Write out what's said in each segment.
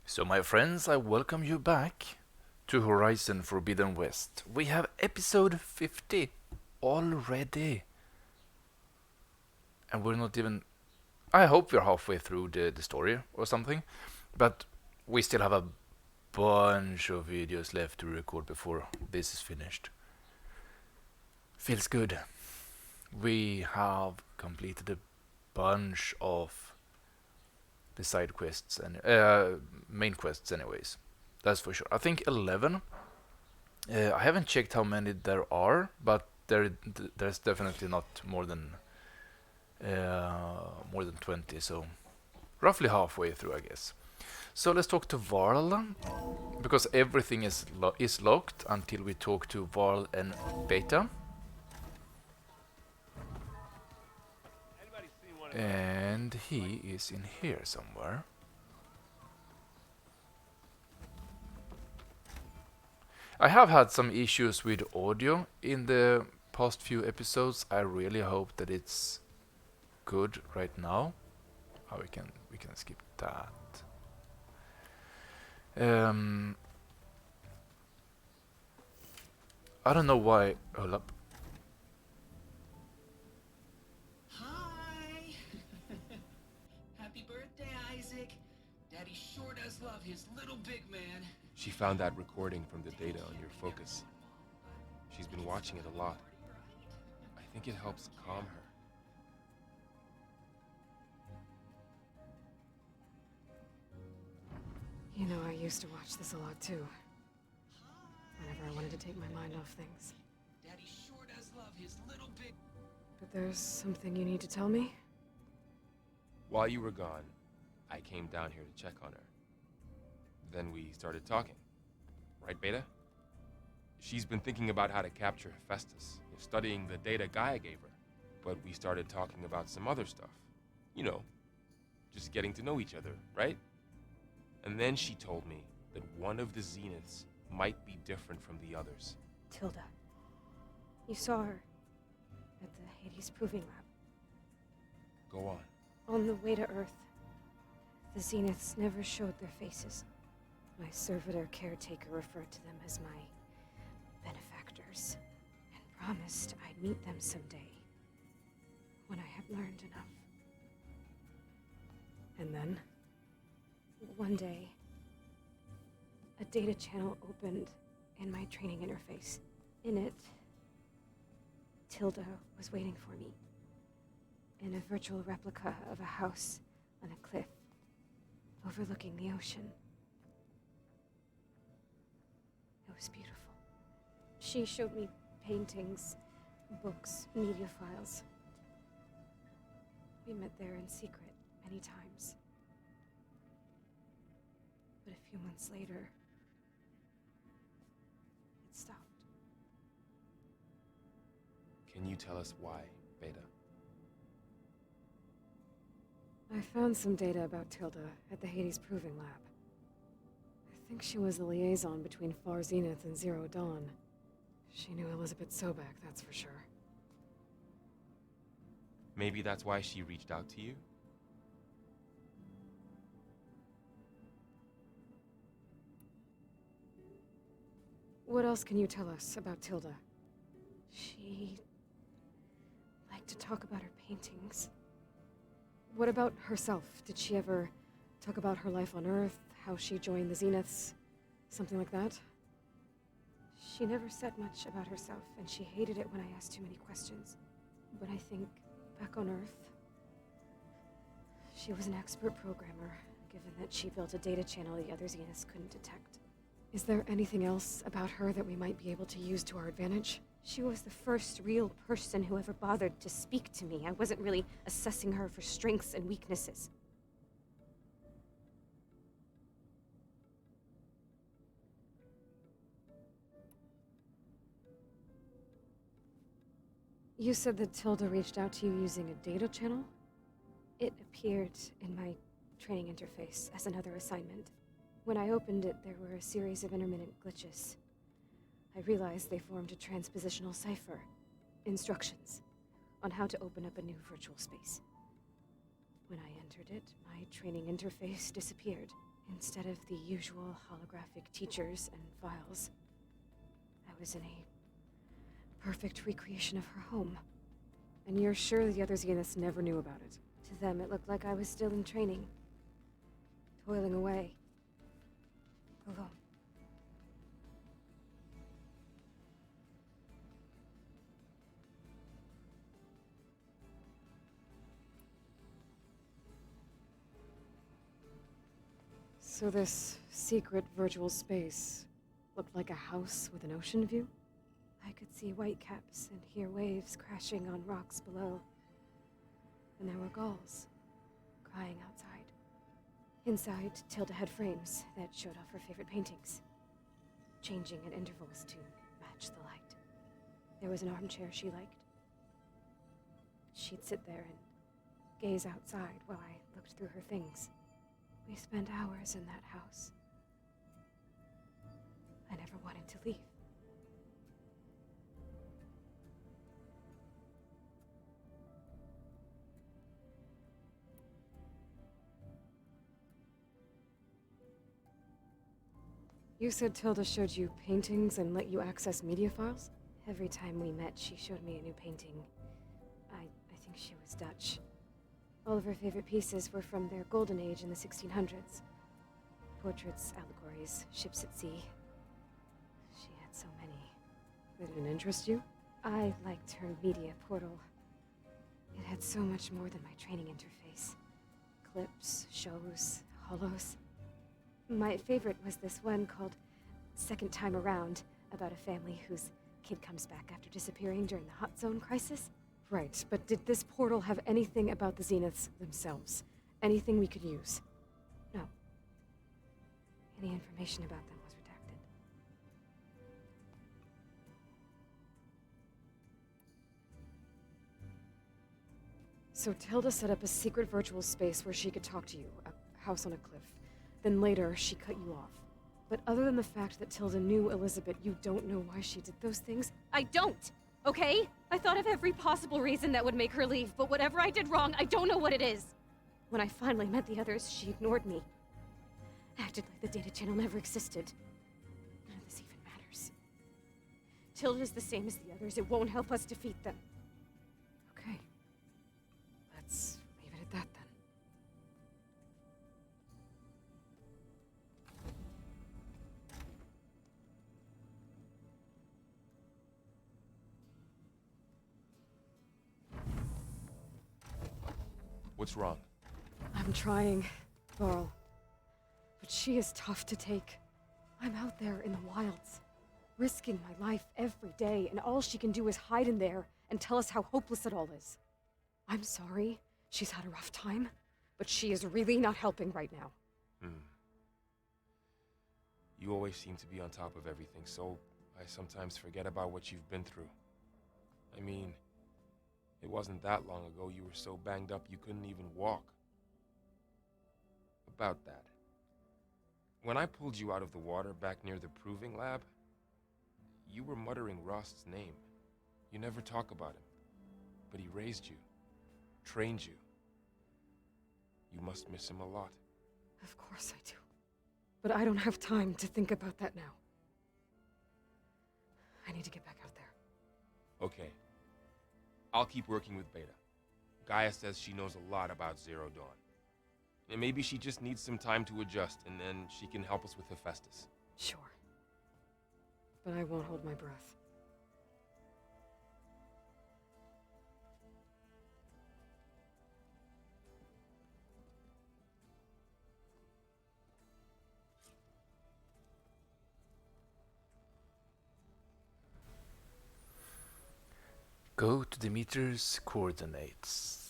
So, my friends, I welcome you back to Horizon Forbidden West. We have episode 50 already. And we're not even. I hope we're halfway through the story or something. But we still have a bunch of videos left to record before this is finished. Feels good. We have completed a bunch of the side quests and main quests, anyways. That's for sure. I think 11. I haven't checked how many there are, but there's definitely not more than 20. So roughly halfway through, I guess. So let's talk to Varl, because everything is locked until we talk to Varl and Beta. And he is in here somewhere. I have had some issues with audio in the past few episodes. I really hope that it's good right now. Oh, we can skip that. I don't know why. Hold up. Hi! Happy birthday, Isaac! Daddy sure does love his little big man. She found that recording from the data on your focus. She's been watching it a lot. I think it helps calm her. You know, I used to watch this a lot too. Whenever I wanted to take my mind off things. Daddy sure does love his little big... But there's something you need to tell me? While you were gone, I came down here to check on her. Then we started talking. Right, Beta? She's been thinking about how to capture Hephaestus, studying the data Gaia gave her. But we started talking about some other stuff. You know, just getting to know each other, right? And then she told me that one of the Zeniths might be different from the others. Tilda. You saw her at the Hades Proving Lab. Go on. On the way to Earth, the Zeniths never showed their faces. My servitor caretaker referred to them as my benefactors, and promised I'd meet them someday, when I had learned enough. And then, one day, a data channel opened in my training interface. In it, Tilda was waiting for me, in a virtual replica of a house on a cliff, overlooking the ocean. It was beautiful. She showed me paintings, books, media files. We met there in secret many times. But a few months later, it stopped. Can you tell us why, Beta? I found some data about Tilda at the Hades Proving Lab. I think she was the liaison between Far Zenith and Zero Dawn. She knew Elizabeth Sobek, that's for sure. Maybe that's why she reached out to you? What else can you tell us about Tilda? She liked to talk about her paintings. What about herself? Did she ever talk about her life on Earth, how she joined the Zeniths, something like that? She never said much about herself, and she hated it when I asked too many questions. But I think, back on Earth, she was an expert programmer, given that she built a data channel the other Zeniths couldn't detect. Is there anything else about her that we might be able to use to our advantage? She was the first real person who ever bothered to speak to me. I wasn't really assessing her for strengths and weaknesses. You said that Tilda reached out to you using a data channel? It appeared in my training interface as another assignment. When I opened it, there were a series of intermittent glitches. I realized they formed a transpositional cipher. Instructions on how to open up a new virtual space. When I entered it, my training interface disappeared, Instead of the usual holographic teachers and files, I was in a perfect recreation of her home. And you're sure the other Zeniths never knew about it? To them, it looked like I was still in training, toiling away, alone. So this secret virtual space looked like a house with an ocean view? I could see whitecaps and hear waves crashing on rocks below. And there were gulls crying outside. Inside, Tilda had frames that showed off her favorite paintings, changing at intervals to match the light. There was an armchair she liked. She'd sit there and gaze outside while I looked through her things. We spent hours in that house. I never wanted to leave. You said Tilda showed you paintings and let you access media files? Every time we met, she showed me a new painting. I think she was Dutch. All of her favorite pieces were from their golden age in the 1600s. Portraits, allegories, ships at sea. She had so many. Did it interest you? I liked her media portal. It had so much more than my training interface. Clips, shows, holos. My favorite was this one called Second Time Around, about a family whose kid comes back after disappearing during the Hot Zone crisis. Right, but did this portal have anything about the Zeniths themselves? Anything we could use? No. Any information about them was redacted. So Tilda set up a secret virtual space where she could talk to you, a house on a cliff. Then later, she cut you off. But other than the fact that Tilda knew Elizabeth, you don't know why she did those things? I don't! Okay? I thought of every possible reason that would make her leave, but whatever I did wrong, I don't know what it is. When I finally met the others, she ignored me. Acted like the data channel never existed. None of this even matters. Tilda's the same as the others. It won't help us defeat them. Okay. Let's leave it at that then. What's wrong? I'm trying, Varl. But she is tough to take. I'm out there in the wilds, risking my life every day, and all she can do is hide in there and tell us how hopeless it all is. I'm sorry, she's had a rough time, but she is really not helping right now. You always seem to be on top of everything, so I sometimes forget about what you've been through. I mean, it wasn't that long ago you were so banged up you couldn't even walk. About that. When I pulled you out of the water back near the proving lab, you were muttering Rost's name. You never talk about him. But he raised you, trained you. You must miss him a lot. Of course I do. But I don't have time to think about that now. I need to get back out there. Okay. I'll keep working with Beta. Gaia says she knows a lot about Zero Dawn. And maybe she just needs some time to adjust, and then she can help us with Hephaestus. Sure. But I won't hold my breath. Go to Demeter's coordinates.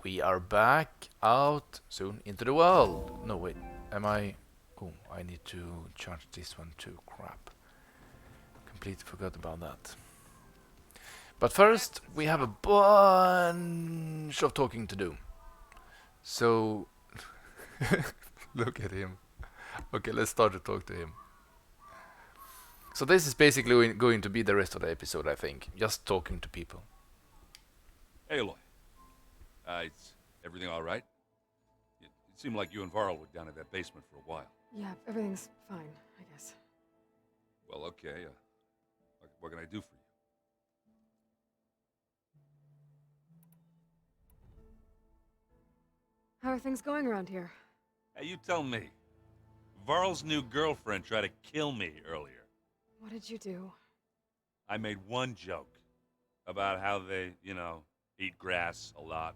We are back out soon into the world. No, wait. Am I... Oh, I need to charge this one too. Crap. Completely forgot about that. But first, we have a bunch of talking to do. So... Look at him. Okay, let's start to talk to him. So this is basically going to be the rest of the episode, I think. Just talking to people. Aloy. Is everything all right? Seemed like you and Varl were down in that basement for a while. Yeah, everything's fine, I guess. Well, okay. What can I do for you? How are things going around here? Hey, you tell me. Varl's new girlfriend tried to kill me earlier. What did you do? I made one joke about how they, eat grass a lot.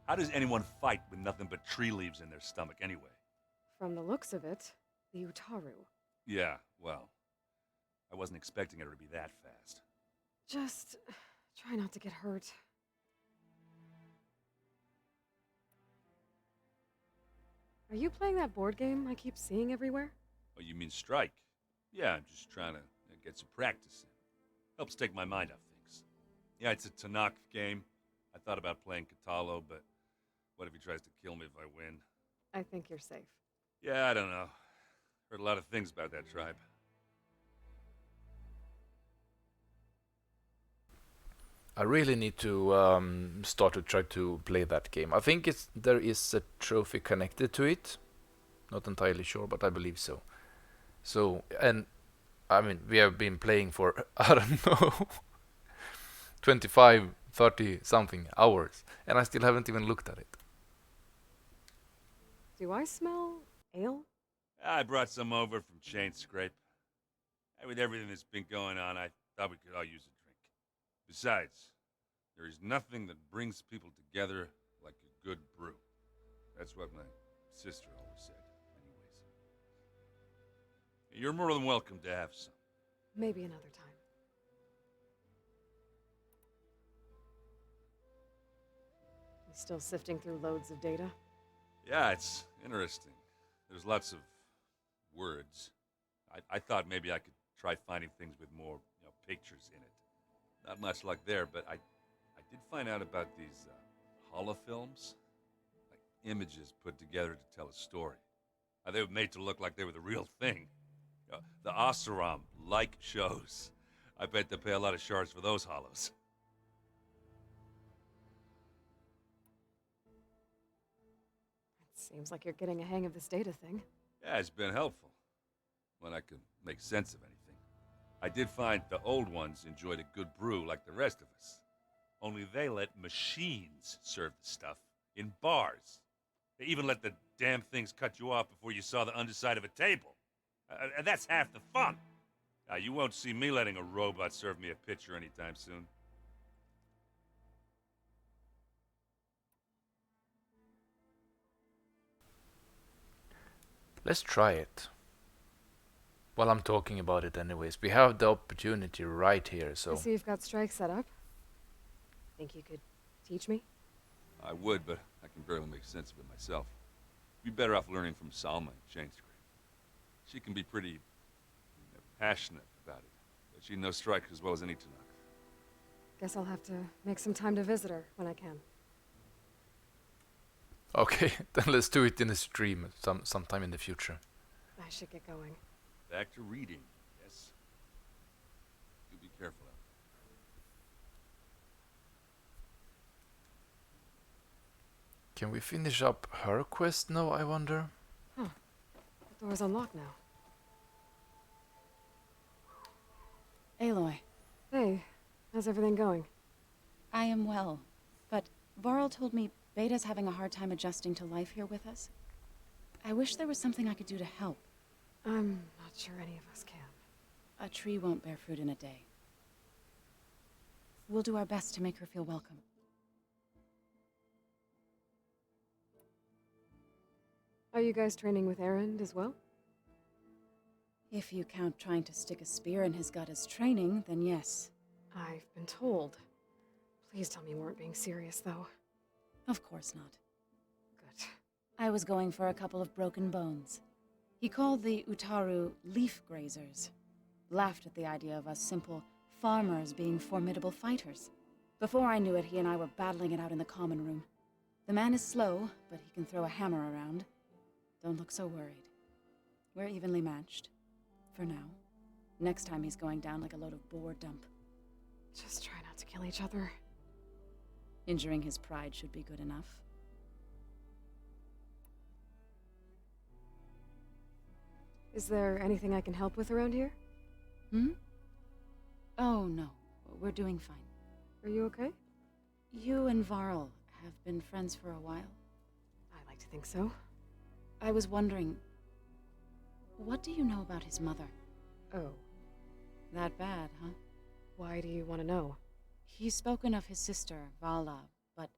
How does anyone fight with nothing but tree leaves in their stomach anyway? From the looks of it, the Utaru. Yeah, well, I wasn't expecting her to be that fast. Just try not to get hurt. Are you playing that board game I keep seeing everywhere? Oh, you mean Strike? Yeah, I'm just trying to get some practice in. Helps take my mind off things. Yeah, it's a Tanakh game. I thought about playing Katalo, but what if he tries to kill me if I win? I think you're safe. Yeah, I don't know. Heard a lot of things about that tribe. I really need to start to try to play that game. I think there is a trophy connected to it. Not entirely sure, but I believe so. So, and I mean, we have been playing for, I don't know, 25, 30 something hours, and I still haven't even looked at it. Do I smell ale? I brought some over from Chain Scrape. And with everything that's been going on, I thought we could all use a drink. Besides, there is nothing that brings people together like a good brew. That's what my sister always said, anyways. You're more than welcome to have some. Maybe another time. You still sifting through loads of data? Yeah, it's interesting. There's lots of words. I thought maybe I could try finding things with more, pictures in it. Not much luck there, but I did find out about these holofilms. Like images put together to tell a story. They were made to look like they were the real thing. The Oseram-like shows. I bet they pay a lot of shards for those hollows. It seems like you're getting a hang of this data thing. Yeah, it's been helpful. When I could make sense of anything. I did find the old ones enjoyed a good brew like the rest of us. Only they let machines serve the stuff in bars. They even let the damn things cut you off before you saw the underside of a table. And that's half the fun. You won't see me letting a robot serve me a pitcher anytime soon. Let's try it. While I'm talking about it anyways, we have the opportunity right here, so... I see you've got Strike set up. Think you could teach me? I would, but I can barely make sense of it myself. Be better off learning from Salma and Chain Scrape. She can be pretty passionate about it, but she knows Strike as well as any Tanakh. Guess I'll have to make some time to visit her when I can. Okay, then let's do it in a stream sometime in the future. I should get going. Back to reading, yes. Do be careful out there. Can we finish up her quest now, I wonder? The door's unlocked now. Aloy, Hey, how's everything going? I am well, but Varl told me Beta's having a hard time adjusting to life here with us. I wish there was something I could do to help. I'm not sure any of us can. A tree won't bear fruit in a day. We'll do our best to make her feel welcome. Are you guys training with Erend as well? If you count trying to stick a spear in his gut as training, then yes. I've been told. Please tell me you weren't being serious, though. Of course not. Good. I was going for a couple of broken bones. He called the Utaru leaf grazers. Laughed at the idea of us simple farmers being formidable fighters. Before I knew it, he and I were battling it out in the common room. The man is slow, but he can throw a hammer around. Don't look so worried. We're evenly matched. For now. Next time he's going down like a load of boar dump. Just try not to kill each other. Injuring his pride should be good enough. Is there anything I can help with around here? Hmm? Oh, no. We're doing fine. Are you okay? You and Varl have been friends for a while. I like to think so. I was wondering, what do you know about his mother? Oh, That bad, huh? why do you want to know? He's spoken of his sister, Vala, but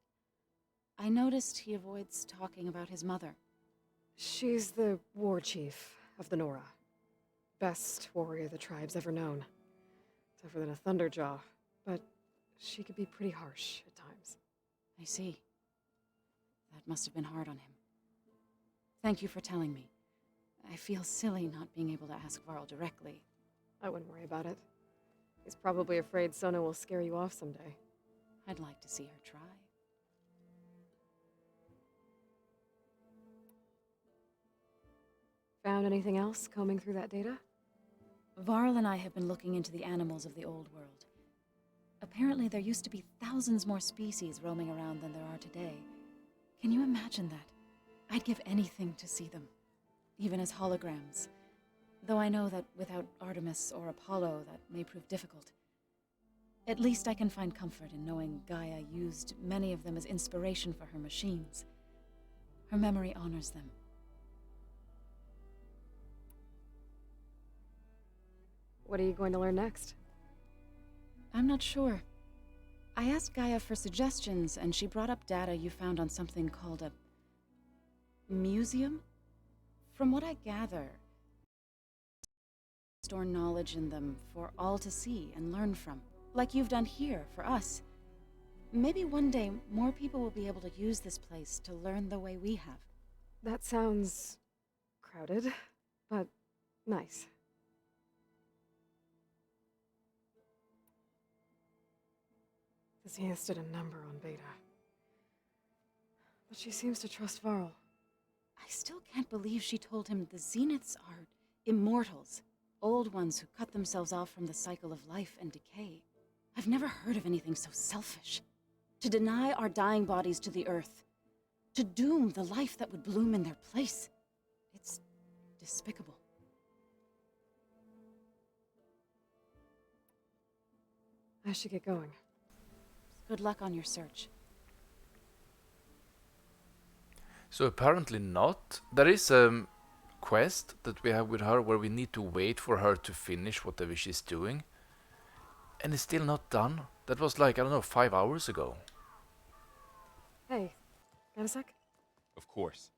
I noticed he avoids talking about his mother. She's the war chief of the Nora. Best warrior the tribe's ever known. Tougher than a Thunderjaw, but she could be pretty harsh at times. I see. That must have been hard on him. Thank you for telling me. I feel silly not being able to ask Varl directly. I wouldn't worry about it. He's probably afraid Sona will scare you off someday. I'd like to see her try. Found anything else combing through that data? Varl and I have been looking into the animals of the old world. Apparently there used to be thousands more species roaming around than there are today. Can you imagine that? I'd give anything to see them, even as holograms. Though I know that without Artemis or Apollo, that may prove difficult. At least I can find comfort in knowing Gaia used many of them as inspiration for her machines. Her memory honors them. What are you going to learn next? I'm not sure. I asked Gaia for suggestions, and she brought up data you found on something called a museum? From what I gather, store knowledge in them for all to see and learn from, like you've done here for us. Maybe one day more people will be able to use this place to learn the way we have. That sounds crowded, but nice. The Zeniths did a number on Beta. But she seems to trust Varl. I still can't believe she told him the Zeniths are immortals, old ones who cut themselves off from the cycle of life and decay. I've never heard of anything so selfish. To deny our dying bodies to the earth. To doom the life that would bloom in their place. It's despicable. I should get going. Good luck on your search. So apparently not. There is a quest that we have with her where we need to wait for her to finish whatever she's doing. And it's still not done. That was like, I don't know, 5 hours ago. Hey, got a sec? Of course.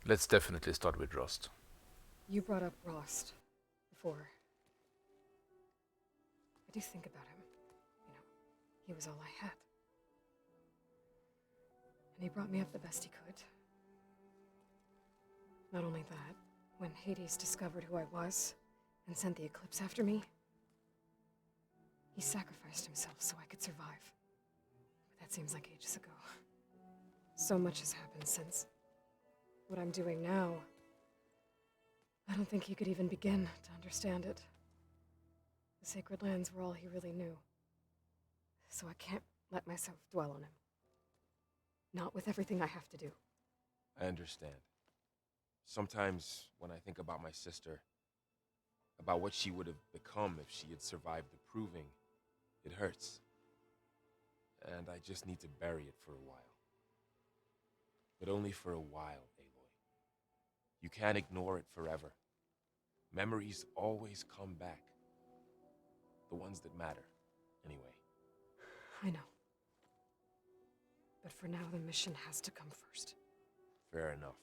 Let's definitely start with Rost. You brought up Rost before. I do think about him. You know, he was all I had. And he brought me up the best he could. Not only that, when Hades discovered who I was and sent the Eclipse after me, he sacrificed himself so I could survive. But that seems like ages ago. So much has happened since. What I'm doing now, I don't think he could even begin to understand it. The Sacred Lands were all he really knew. So I can't let myself dwell on him. Not with everything I have to do. I understand. Sometimes when I think about my sister, about what she would have become if she had survived the Proving, it hurts. And I just need to bury it for a while. But only for a while, Aloy. You can't ignore it forever. Memories always come back. The ones that matter, anyway. I know. But for now, the mission has to come first. Fair enough.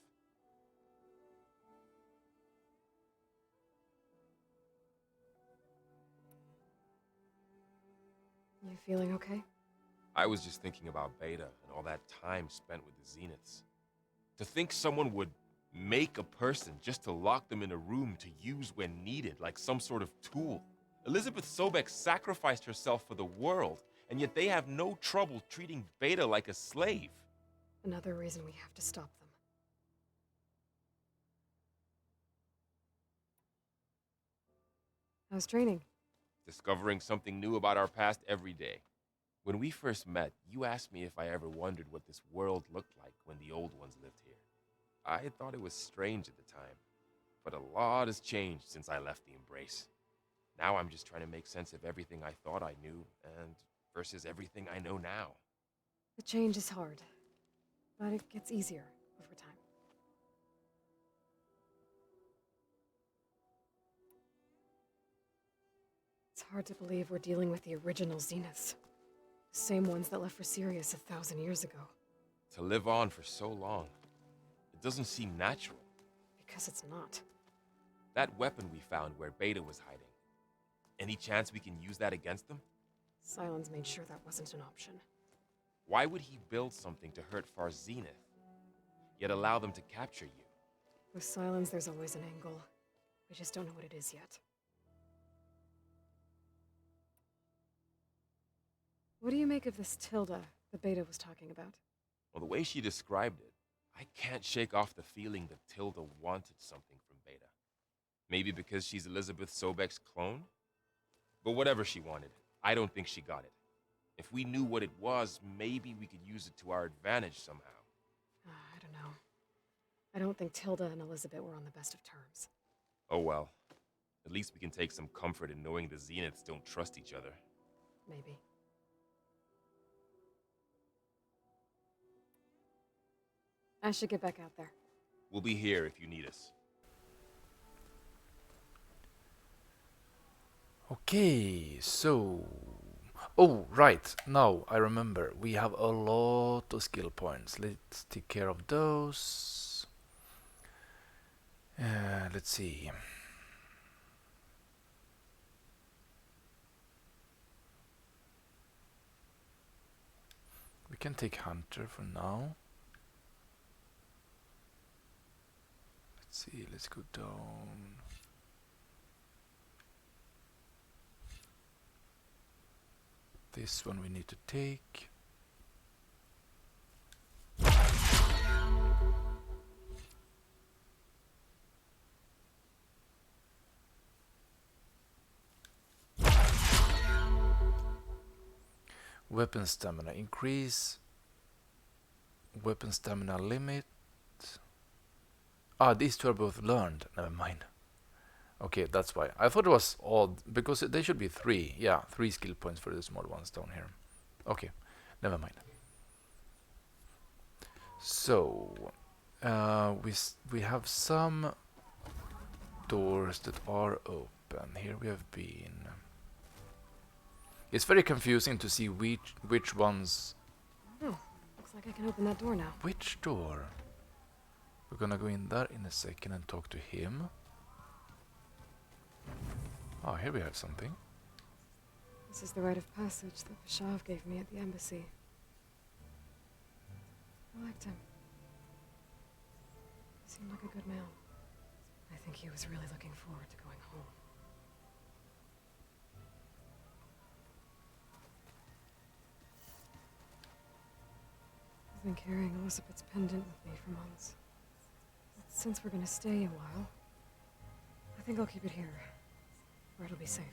You feeling okay? I was just thinking about Beta and all that time spent with the Zeniths. To think someone would make a person just to lock them in a room to use when needed, like some sort of tool. Elizabeth Sobek sacrificed herself for the world, and yet they have no trouble treating Beta like a slave. Another reason we have to stop them. How's training? Discovering something new about our past every day. When we first met, you asked me if I ever wondered what this world looked like when the old ones lived here. I thought it was strange at the time, but a lot has changed since I left the Embrace. Now I'm just trying to make sense of everything I thought I knew and versus everything I know now. The change is hard, but it gets easier over time. It's hard to believe we're dealing with the original Zeniths. The same ones that left for Sirius 1,000 years ago. To live on for so long, it doesn't seem natural. Because it's not. That weapon we found where Beta was hiding. Any chance we can use that against them? Sylens made sure that wasn't an option. Why would he build something to hurt Far Zenith, yet allow them to capture you? With Sylens, there's always an angle. We just don't know what it is yet. What do you make of this Tilda the Beta was talking about? Well, the way she described it, I can't shake off the feeling that Tilda wanted something from Beta. Maybe because she's Elizabeth Sobek's clone? But whatever she wanted, I don't think she got it. If we knew what it was, maybe we could use it to our advantage somehow. I don't know. I don't think Tilda and Elizabeth were on the best of terms. Oh well. At least we can take some comfort in knowing the Zeniths don't trust each other. Maybe. I should get back out there. We'll be here if you need us. Okay, so... Oh, right. Now I remember. We have a lot of skill points. Let's take care of those. Let's see. We can take Hunter for now. Let's see, let's go down. This one we need to take. Weapon stamina increase. Weapon stamina limit. Ah, these two are both learned. Never mind. Okay, that's why. I thought it was odd, because they should be 3. Yeah, 3 skill points for the small ones down here. Okay, never mind. So, we have some doors that are open. Here we have been. It's very confusing to see which ones... Oh, looks like I can open that door now. Which door? We're gonna go in there in a second and talk to him. Oh, here we have something. This is the rite of passage that Bashav gave me at the embassy. I liked him. He seemed like a good man. I think he was really looking forward to going home. I've been carrying Elizabeth's pendant with me for months. But since we're gonna stay a while, I think I'll keep it here, where it'll be safe.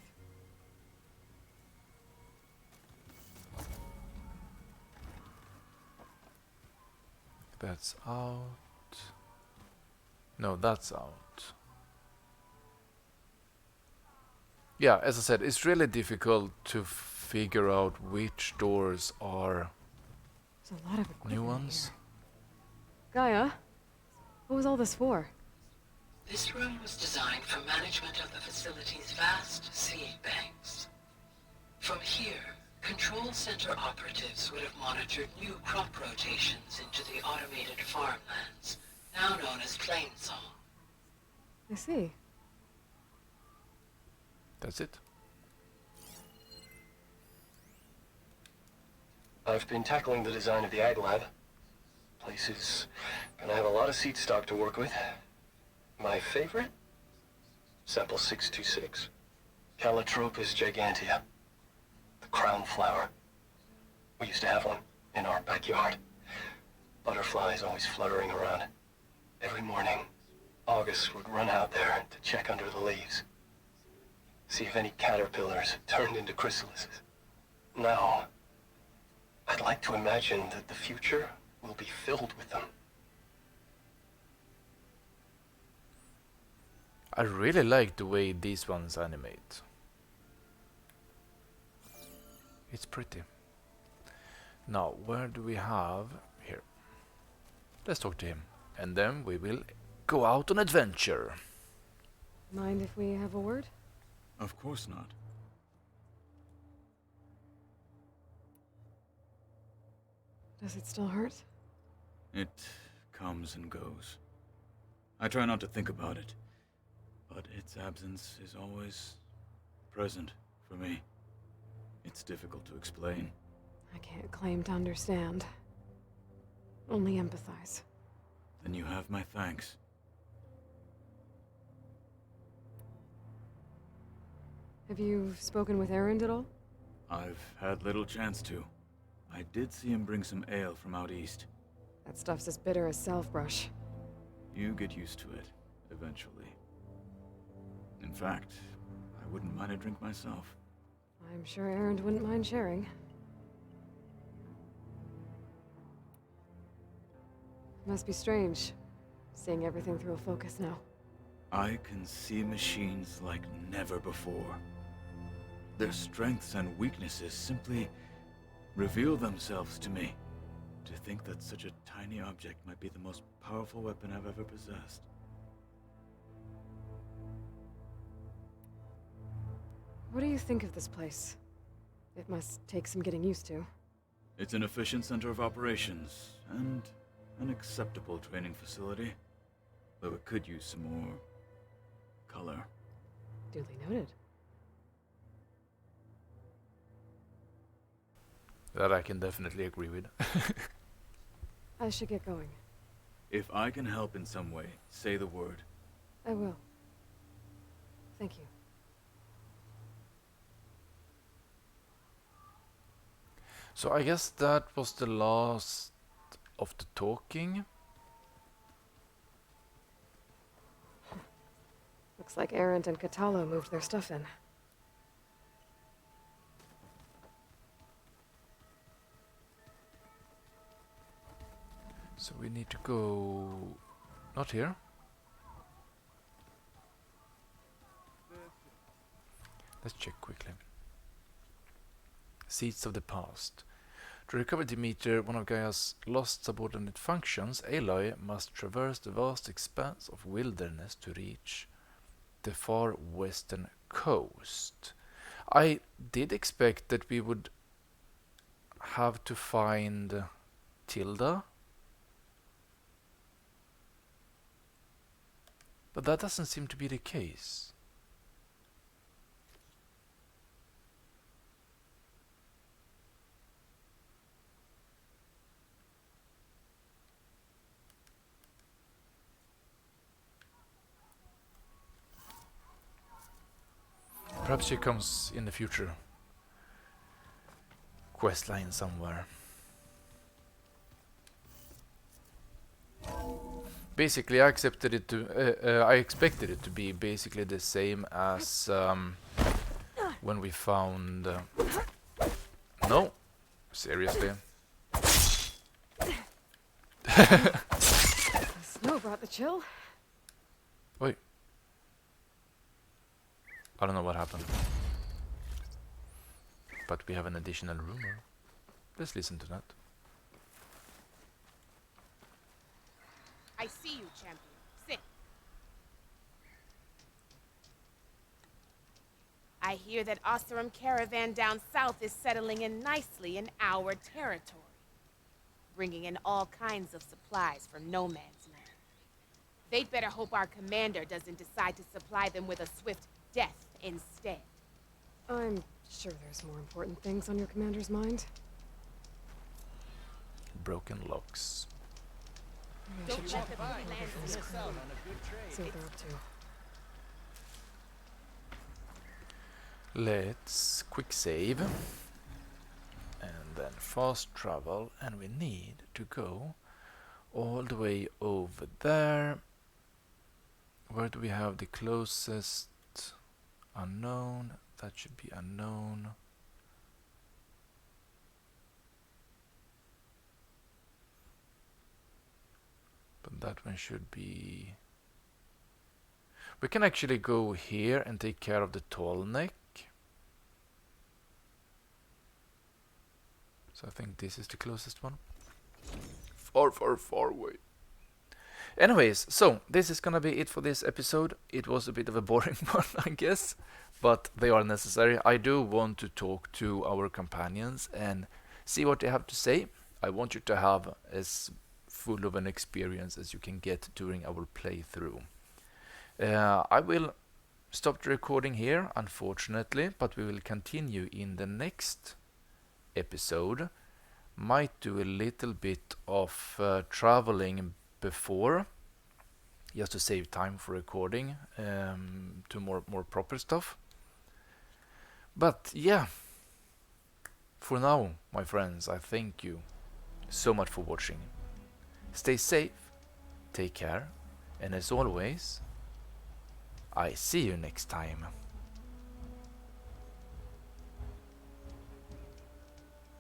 That's out. No, that's out. Yeah, as I said, it's really difficult to figure out which doors are There's a lot of equipment new ones. here. Gaia, what was all this for? This room was designed for management of the facility's vast seed banks. From here, Control Center operatives would have monitored new crop rotations into the automated farmlands, now known as Plainsong. I see. That's it. I've been tackling the design of the Ag Lab. Place is gonna have a lot of seed stock to work with. My favorite? Sample 626. Calotropis gigantea. The crown flower. We used to have one in our backyard. Butterflies always fluttering around. Every morning, August would run out there to check under the leaves. See if any caterpillars had turned into chrysalises. Now, like to imagine that the future will be filled with them. I really like the way these ones animate. It's pretty. Now, where do we have... Here. Let's talk to him. And then we will go out on adventure. Mind if we have a word? Of course not. Does it still hurt? It comes and goes. I try not to think about it, but its absence is always present for me. It's difficult to explain. I can't claim to understand. Only empathize. Then you have my thanks. Have you spoken with Erend at all? I've had little chance to. I did see him bring some ale from out east. That stuff's as bitter as salve-brush. You get used to it, eventually. In fact, I wouldn't mind a drink myself. I'm sure Erend wouldn't mind sharing. Must be strange, seeing everything through a focus now. I can see machines like never before. Their strengths and weaknesses simply reveal themselves to me. To think that such a tiny object might be the most powerful weapon I've ever possessed. What do you think of this place? It must take some getting used to. It's an efficient center of operations, and an acceptable training facility. Though it could use some more color. Duly noted. That I can definitely agree with. I should get going. If I can help in some way, say the word. I will. Thank you. So I guess that was the last of the talking. Looks like Erend and Katalo moved their stuff in. So we need to go... not here. Let's check quickly. Seeds of the past. To recover Demeter, one of Gaia's lost subordinate functions, Aloy must traverse the vast expanse of wilderness to reach the far western coast. I did expect that we would have to find Tilda, but that doesn't seem to be the case. Perhaps she comes in the future quest line somewhere. Basically, I accepted it to. I expected it to be basically the same as when we found. No, seriously. The snow brought the chill. Wait. I don't know what happened. But we have an additional rumor. Let's listen to that. I see you, champion. Sit. I hear that Oseram caravan down south is settling in nicely in our territory, bringing in all kinds of supplies from no man's land. They'd better hope our commander doesn't decide to supply them with a swift death instead. I'm sure there's more important things on your commander's mind. Broken locks. Maybe I should check the land this crowd. See what they're up to. Let's quick save. And then fast travel. And we need to go all the way over there. Where do we have the closest unknown? That should be unknown. that one should be... We can actually go here and take care of the tall neck. So I think this is the closest one. Far, far, far away. Anyways, so this is gonna be it for this episode. It was a bit of a boring one, I guess, but they are necessary. I do want to talk to our companions and see what they have to say. I want you to have as full of an experience as you can get during our playthrough. I will stop the recording here, unfortunately, but we will continue in the next episode. Might do a little bit of traveling before, just to save time for recording, to more proper stuff. But yeah, for now, my friends, I thank you so much for watching. Stay safe, take care, and as always, I see you next time.